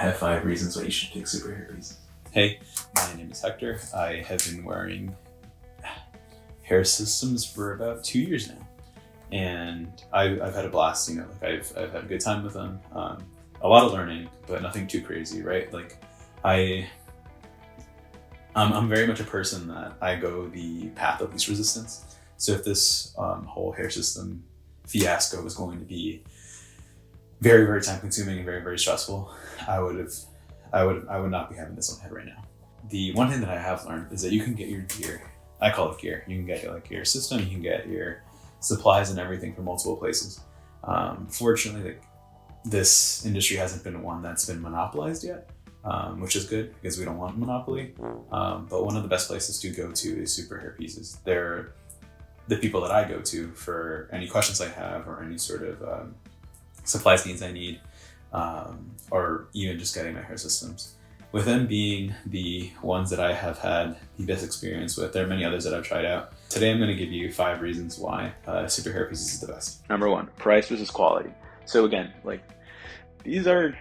I have 5 reasons why you should pick Superhairpieces. Hey, my name is Hector. I have been wearing Hairsystems for about 2 years now, and I've had a blast. You know, like I've had a good time with them. A lot of learning, but nothing too crazy, right? Like I'm very much a person that I go the path of least resistance. So if this whole hair system fiasco was going to be very, very time consuming and very, very stressful, I would not be having this on my head right now. The one thing that I have learned is that you can get your gear. I call it gear. You can get your system, you can get your supplies and everything from multiple places. Fortunately, this industry hasn't been one that's been monopolized yet, which is good because we don't want monopoly. But one of the best places to go to is Superhairpieces. They're the people that I go to for any questions I have or any sort of supplies needs I need, or even just getting my hair systems. With them being the ones that I have had the best experience with, there are many others that I've tried out. Today I'm going to give you 5 reasons why Superhairpieces is the best. Number 1, price versus quality. So again, like these are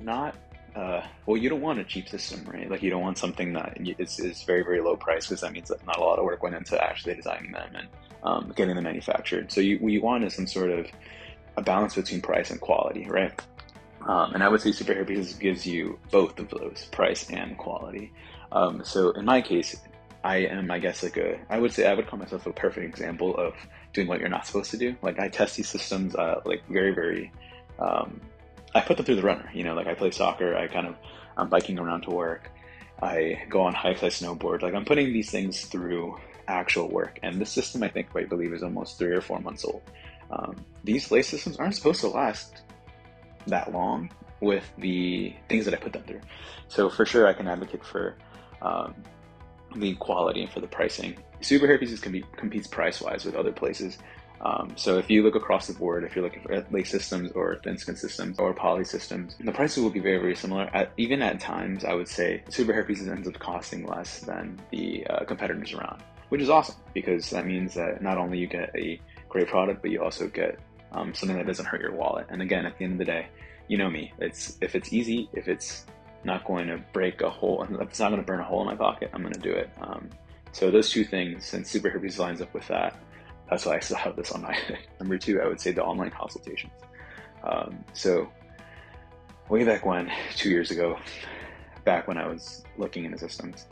not, well, you don't want a cheap system, right? Like you don't want something that is very, very low price, because that means that not a lot of work went into actually designing them and getting them manufactured. So what you want is some sort of a balance between price and quality, right? And I would say Superhairpieces gives you both of those, price and quality. So in my case, I am, I guess, I would call myself a perfect example of doing what you're not supposed to do. Like I test these systems, like very, very, I put them through the runner, you know, like I play soccer, I'm biking around to work, I go on hikes, I snowboard, like I'm putting these things through actual work. And this system, I believe is almost 3 or 4 months old. These lace systems aren't supposed to last that long with the things that I put them through. So for sure, I can advocate for the quality and for the pricing. Superhairpieces competes price-wise with other places. So if you look across the board, if you're looking for lace systems or thin skin systems or poly systems, the prices will be very, very similar. Even at times, I would say Superhairpieces ends up costing less than the competitors around, which is awesome, because that means that not only you get a great product, but you also get something that doesn't hurt your wallet. And again, at the end of the day, you know me, if it's easy, if it's not going to break a hole, if it's not going to burn a hole in my pocket, I'm going to do it. So those 2 things, since Superhairpieces lines up with that, that's why I still have this on my Number 2, I would say the online consultations. So way back when, 2 years ago, back when I was looking into systems,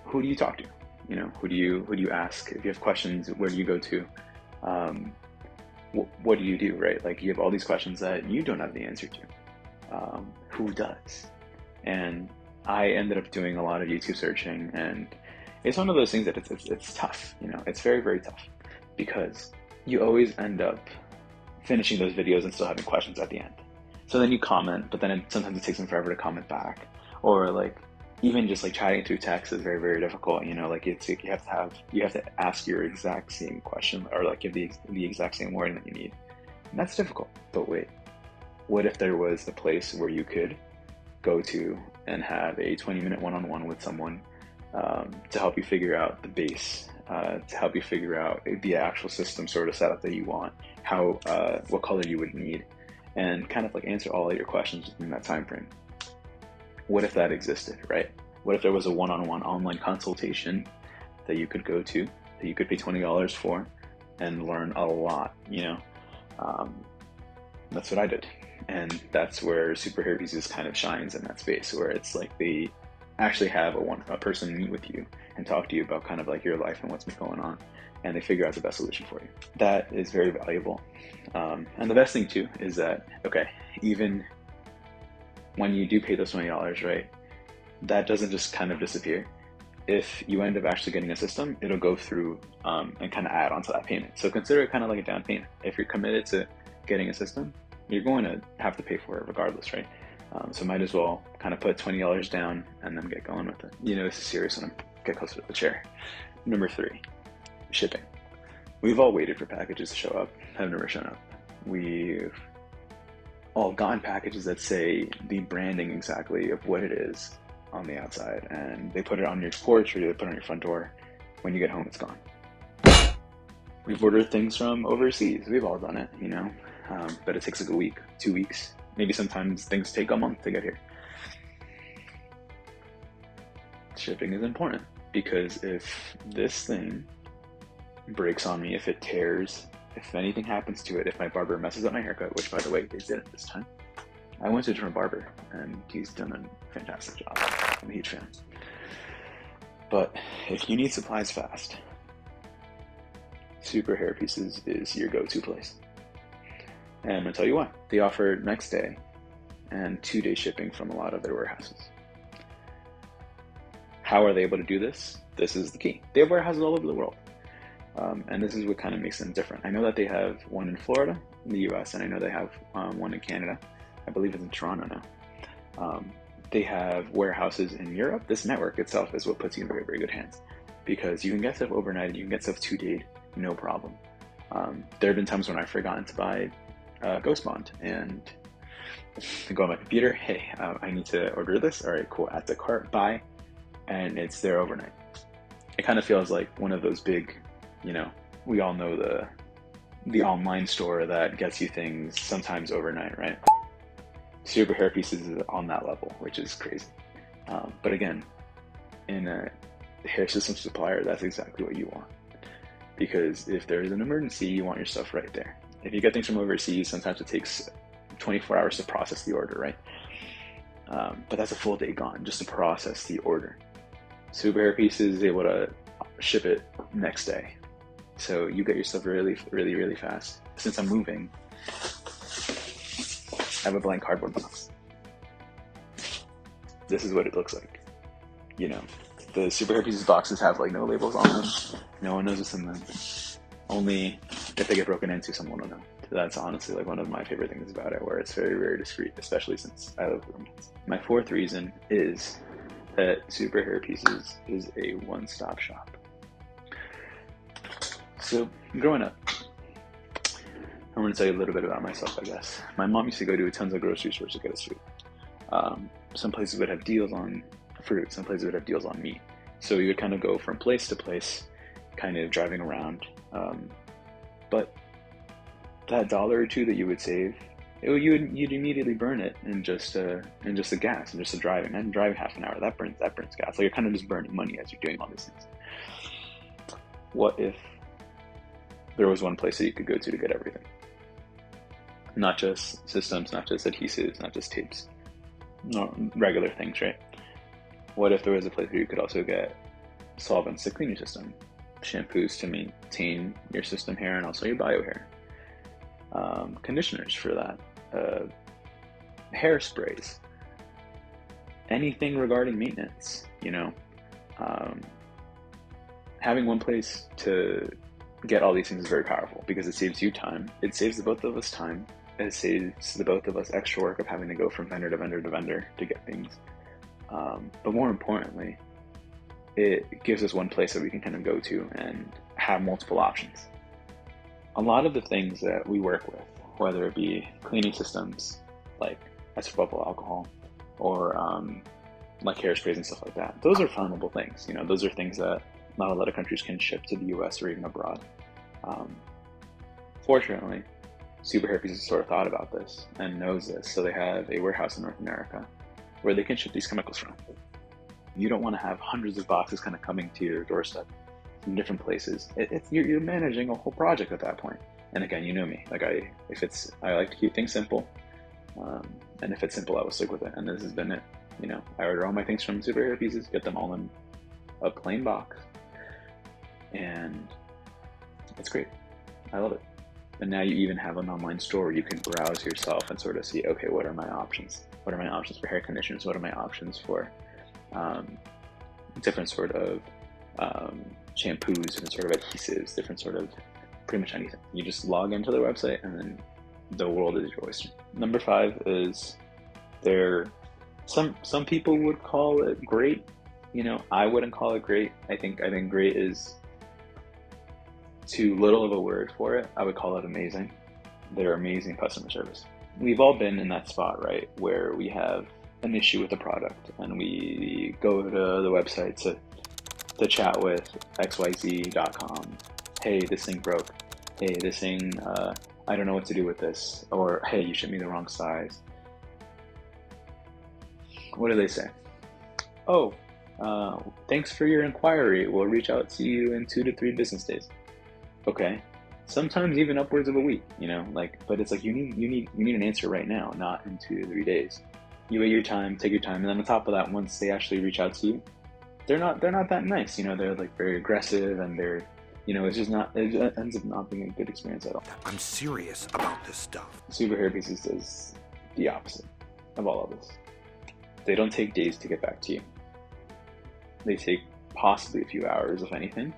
who do you talk to? You know, who do you ask? If you have questions, where do you go to? What do you do, right? Like you have all these questions that you don't have the answer to. Who does? And I ended up doing a lot of YouTube searching, and it's one of those things that it's tough. You know, it's very, very tough, because you always end up finishing those videos and still having questions at the end. So then you comment, but then sometimes it takes them forever to comment back, or like even just like chatting through text is very, very difficult. You know, like you have to ask your exact same question, or like give the exact same wording that you need, and that's difficult. But wait, what if there was a place where you could go to and have a 20-minute one-on-one with someone to help you figure out the base, to help you figure out the actual system sort of setup that you want, how what color you would need, and kind of like answer all of your questions in that time frame? What if that existed, right? What if there was a one-on-one online consultation that you could go to, that you could pay $20 for and learn a lot, you know? That's what I did. And that's where Superhairpieces kind of shines in that space, where it's like they actually have a person meet with you and talk to you about kind of like your life and what's been going on, and they figure out the best solution for you. That is very valuable. And the best thing too is that, okay, even when you do pay those $20, right, that doesn't just kind of disappear. If you end up actually getting a system, it'll go through and kind of add onto that payment. So consider it kind of like a down payment. If you're committed to getting a system, you're going to have to pay for it regardless, right? So might as well kind of put $20 down and then get going with it. You know, this is serious when I get closer to the chair. Number 3, shipping. We've all waited for packages to show up, have never shown up. We've all gotten packages that say the branding exactly of what it is on the outside, and they put it on your porch or they put it on your front door. When you get home, it's gone. We've ordered things from overseas. We've all done it, you know, but it takes like a week, 2 weeks, Maybe sometimes things take a month to get here. Shipping is important, because if this thing breaks on me, if it tears, if anything happens to it, if my barber messes up my haircut, which by the way, they didn't this time. I went to a different barber and he's done a fantastic job. I'm a huge fan. But if you need supplies fast, Superhairpieces is your go-to place. And I'm gonna tell you why. They offer next day and 2-day shipping from a lot of their warehouses. How are they able to do this? This is the key. They have warehouses all over the world. And this is what kind of makes them different. I know that they have one in Florida, in the US, and I know they have one in Canada. I believe it's in Toronto now. They have warehouses in Europe. This network itself is what puts you in very, very good hands, because you can get stuff overnight, you can get stuff 2-day, no problem. There have been times when I've forgotten to buy Ghost Bond, and I go on my computer, hey, I need to order this. All right, cool, add to cart, buy, and it's there overnight. It kind of feels like one of those big, we all know the online store that gets you things sometimes overnight, right? Superhairpieces is on that level, which is crazy. But again, in a hair system supplier, that's exactly what you want. Because if there's an emergency, you want your stuff right there. If you get things from overseas, sometimes it takes 24 hours to process the order, right? But that's a full day gone just to process the order. Superhairpieces is able to ship it next day. So you get your stuff really, really, really fast. Since I'm moving, I have a blank cardboard box. This is what it looks like. The Superhairpieces boxes have like no labels on them. No one knows what's in them. Only if they get broken into, someone will know. That's honestly like one of my favorite things about it, where it's very, very discreet, especially since I live with roommates. My fourth reason is that Superhairpieces is a one-stop shop. So growing up, I'm going to tell you a little bit about myself, I guess. My mom used to go to tons of grocery stores to get us food. Some places would have deals on fruit, some places would have deals on meat. So you would kind of go from place to place, kind of driving around. But that $1 or $2 that you would save, you'd immediately burn it in just the gas and just the driving. And driving half an hour, that burns gas. So you're kind of just burning money as you're doing all these things. What if there was one place that you could go to get everything? Not just systems, not just adhesives, not just tapes, not regular things, right? What if there was a place where you could also get solvents to clean your system, shampoos to maintain your system hair and also your bio hair, conditioners for that, hairsprays, anything regarding maintenance, having one place to get all these things is very powerful, because it saves you time. It saves the both of us time. It saves the both of us extra work of having to go from vendor to vendor to vendor to get things. But more importantly, it gives us one place that we can kind of go to and have multiple options. A lot of the things that we work with, whether it be cleaning systems like isopropyl alcohol or like hairsprays and stuff like that, those are flammable things. Those are things that not a lot of countries can ship to the US or even abroad. Fortunately, Superhairpieces sort of thought about this and knows this, so they have a warehouse in North America where they can ship these chemicals from. You don't want to have hundreds of boxes kind of coming to your doorstep from different places. You're managing a whole project at that point. And again, you know me, I like to keep things simple, and if it's simple, I will stick with it. And this has been it. I order all my things from Superhairpieces, get them all in a plain box, and it's great. I love it. And now you even have an online store where you can browse yourself and sort of see, okay, what are my options? What are my options for hair conditioners? What are my options for different sort of shampoos, different sort of adhesives, different sort of pretty much anything. You just log into their website and then the world is your oyster. Number 5 is some people would call it great. I wouldn't call it great. I think great is too little of a word for it. I would call it amazing. They're amazing customer service. We've all been in that spot, right, where we have an issue with the product and we go to the website to chat with xyz.com. Hey, this thing broke. Hey, this thing, I don't know what to do with this. Or, hey, you shipped me the wrong size. what do they say? Oh, thanks for your inquiry. We'll reach out to you in 2 to 3 business days. Okay. Sometimes even upwards of a week, you know, like, but it's like you need an answer right now, not in 2 to 3 days. You wait your time, take your time, and then on top of that, once they actually reach out to you, they're not that nice, you know. They're like very aggressive, and they're, you know, it's just not. It ends up not being a good experience at all. I'm serious about this stuff. Superhairpieces does the opposite of all of this. They don't take days to get back to you. They take possibly a few hours, if anything.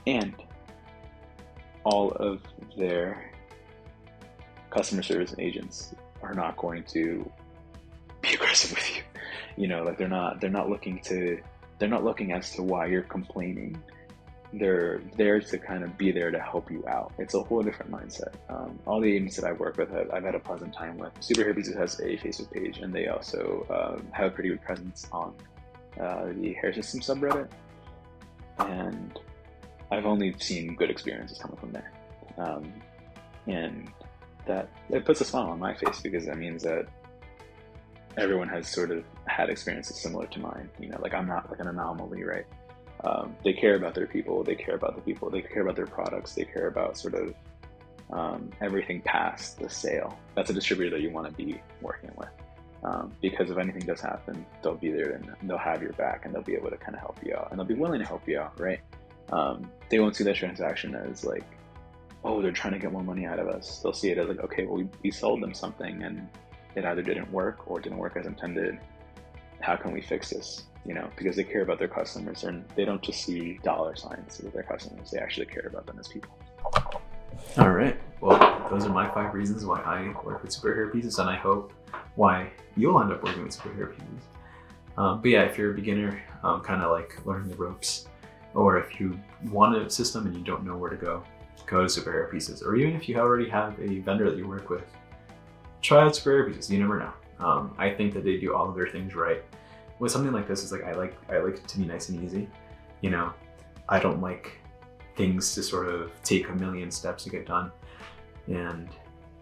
And all of their customer service agents are not going to be aggressive with you. You know, like they're not looking as to why you're complaining. They're there to kind of be there to help you out. It's a whole different mindset. All the agents that I work with, I've had a pleasant time with. Superhairpieces has a Facebook page, and they also have a pretty good presence on the Hairsystem subreddit. And I've only seen good experiences coming from there. And that it puts a smile on my face, because that means that everyone has sort of had experiences similar to mine. You know, like I'm not like an anomaly, right? They care about their people, they care about the people, they care about their products, they care about sort of everything past the sale. That's a distributor that you want to be working with, because if anything does happen, they'll be there and they'll have your back, and they'll be able to kind of help you out, and they'll be willing to help you out, right? They won't see that transaction as like, oh, they're trying to get more money out of us. They'll see it as like, okay, well, we sold them something and it either didn't work or didn't work as intended. How can we fix this? You know, because they care about their customers, and they don't just see dollar signs with their customers. They actually care about them as people. All right. Well, those are my 5 reasons why I work with Superhairpieces, and I hope why you'll end up working with Superhairpieces. But yeah, if you're a beginner, kind of like learning the ropes, or if you want a system and you don't know where to go to Superhairpieces. Or even if you already have a vendor that you work with, try out Superhairpieces. You never know. I think that they do all of their things right. With something like this, it's like I like it to be nice and easy. You know, I don't like things to sort of take a million steps to get done. And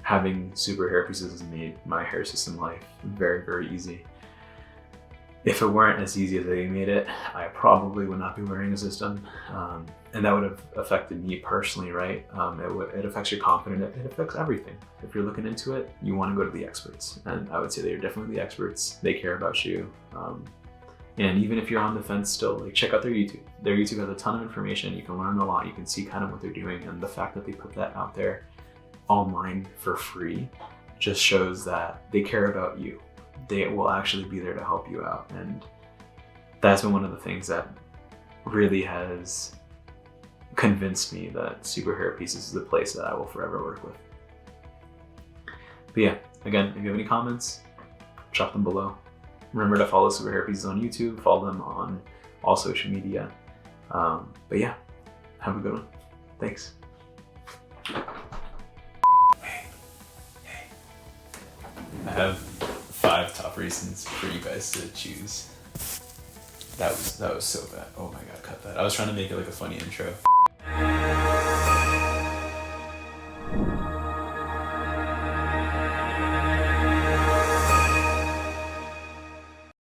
having Superhairpieces has made my hair system life very, very easy. If it weren't as easy as they made it, I probably would not be wearing a system. And that would have affected me personally, right? It affects your confidence, it affects everything. If you're looking into it, you want to go to the experts. And I would say they're definitely the experts. They care about you. And even if you're on the fence still, like, check out their YouTube. Their YouTube has a ton of information. You can learn a lot. You can see kind of what they're doing. And the fact that they put that out there online for free just shows that they care about you. They will actually be there to help you out. And that's been one of the things that really has convinced me that Superhairpieces is the place that I will forever work with. But yeah, again, if you have any comments, drop them below. Remember to follow Superhairpieces on YouTube, follow them on all social media. But yeah, have a good one. Thanks. Hey. I have 5 top reasons for you guys to choose. That was so bad. Oh my god, cut that. I was trying to make it like a funny intro.